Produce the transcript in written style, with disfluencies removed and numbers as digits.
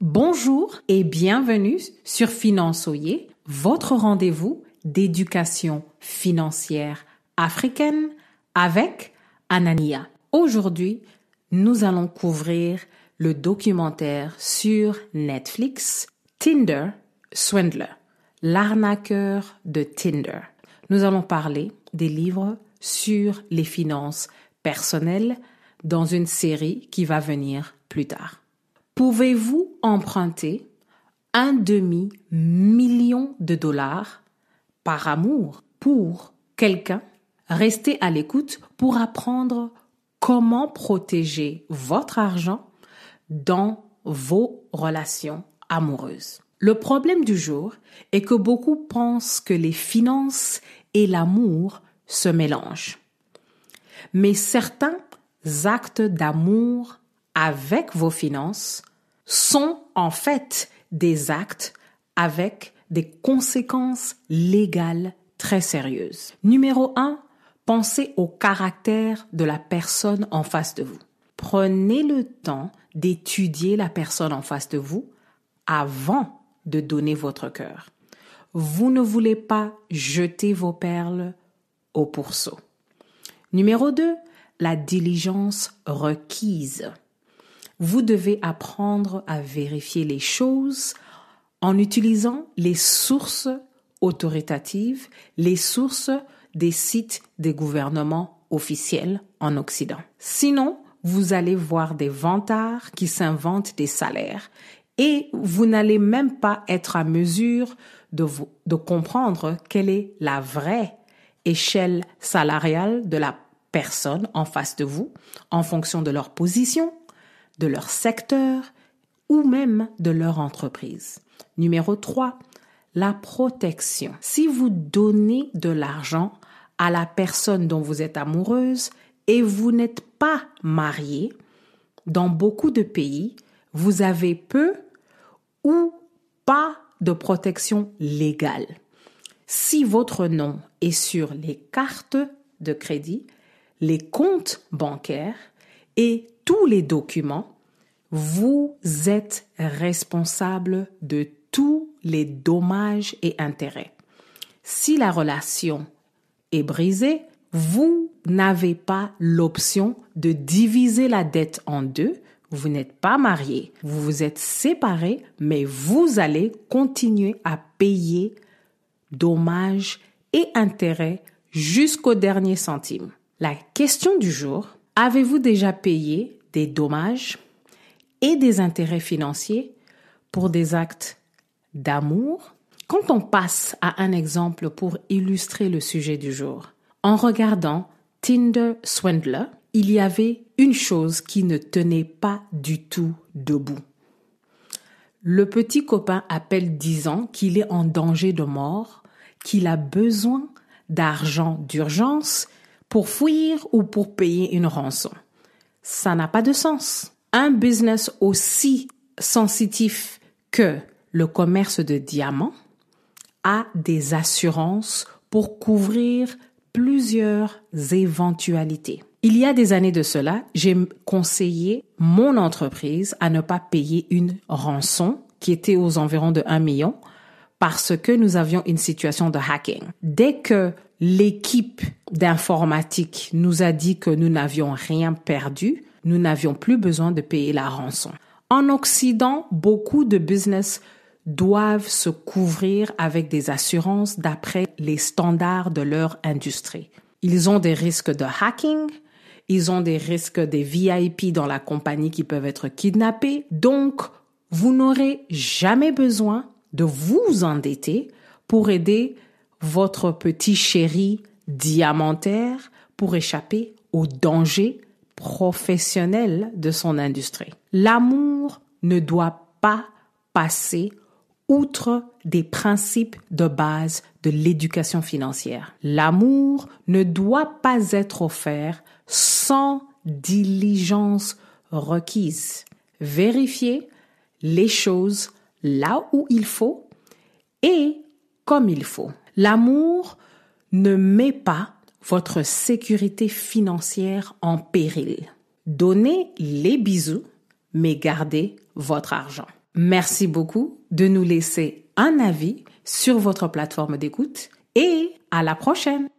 Bonjour et bienvenue sur Finançoyer, votre rendez-vous d'éducation financière africaine avec Anania. Aujourd'hui, nous allons couvrir le documentaire sur Netflix Tinder Swindler, l'arnaqueur de Tinder. Nous allons parler des livres sur les finances personnelles dans une série qui va venir plus tard. Pouvez-vous emprunter $1,5 million par amour pour quelqu'un? Restez à l'écoute pour apprendre comment protéger votre argent dans vos relations amoureuses. Le problème du jour est que beaucoup pensent que les finances et l'amour se mélangent. Mais certains actes d'amour avec vos finances sont en fait des actes avec des conséquences légales très sérieuses. Numéro 1, pensez au caractère de la personne en face de vous. Prenez le temps d'étudier la personne en face de vous avant de donner votre cœur. Vous ne voulez pas jeter vos perles au pourceau. Numéro 2, la diligence requise. Vous devez apprendre à vérifier les choses en utilisant les sources autoritatives, les sources des sites des gouvernements officiels en Occident. Sinon, vous allez voir des vantards qui s'inventent des salaires et vous n'allez même pas être à mesure de comprendre quelle est la vraie échelle salariale de la personne en face de vous en fonction de leur position, de leur secteur ou même de leur entreprise. Numéro 3, la protection. Si vous donnez de l'argent à la personne dont vous êtes amoureuse et vous n'êtes pas marié, dans beaucoup de pays, vous avez peu ou pas de protection légale. Si votre nom est sur les cartes de crédit, les comptes bancaires et tous les documents, vous êtes responsable de tous les dommages et intérêts. Si la relation est brisée, vous n'avez pas l'option de diviser la dette en deux. Vous n'êtes pas marié, vous vous êtes séparés, mais vous allez continuer à payer dommages et intérêts jusqu'au dernier centime. La question du jour, avez-vous déjà payé des dommages et des intérêts financiers pour des actes d'amour? Quand on passe à un exemple pour illustrer le sujet du jour, en regardant Tinder Swindler, il y avait une chose qui ne tenait pas du tout debout. Le petit copain appelle disant qu'il est en danger de mort, qu'il a besoin d'argent d'urgence pour fuir ou pour payer une rançon. Ça n'a pas de sens. Un business aussi sensitif que le commerce de diamants a des assurances pour couvrir plusieurs éventualités. Il y a des années de cela, j'ai conseillé mon entreprise à ne pas payer une rançon qui était aux environs de 1 million parce que nous avions une situation de hacking. Dès que l'équipe d'informatique nous a dit que nous n'avions rien perdu, nous n'avions plus besoin de payer la rançon. En Occident, beaucoup de business doivent se couvrir avec des assurances d'après les standards de leur industrie. Ils ont des risques de hacking, ils ont des risques des VIP dans la compagnie qui peuvent être kidnappés. Donc, vous n'aurez jamais besoin de vous endetter pour aider votre petit chéri diamantaire pour échapper aux dangers professionnels de son industrie. L'amour ne doit pas passer outre des principes de base de l'éducation financière. L'amour ne doit pas être offert sans diligence requise. Vérifiez les choses là où il faut et comme il faut. L'amour ne met pas votre sécurité financière en péril. Donnez les bisous, mais gardez votre argent. Merci beaucoup de nous laisser un avis sur votre plateforme d'écoute et à la prochaine.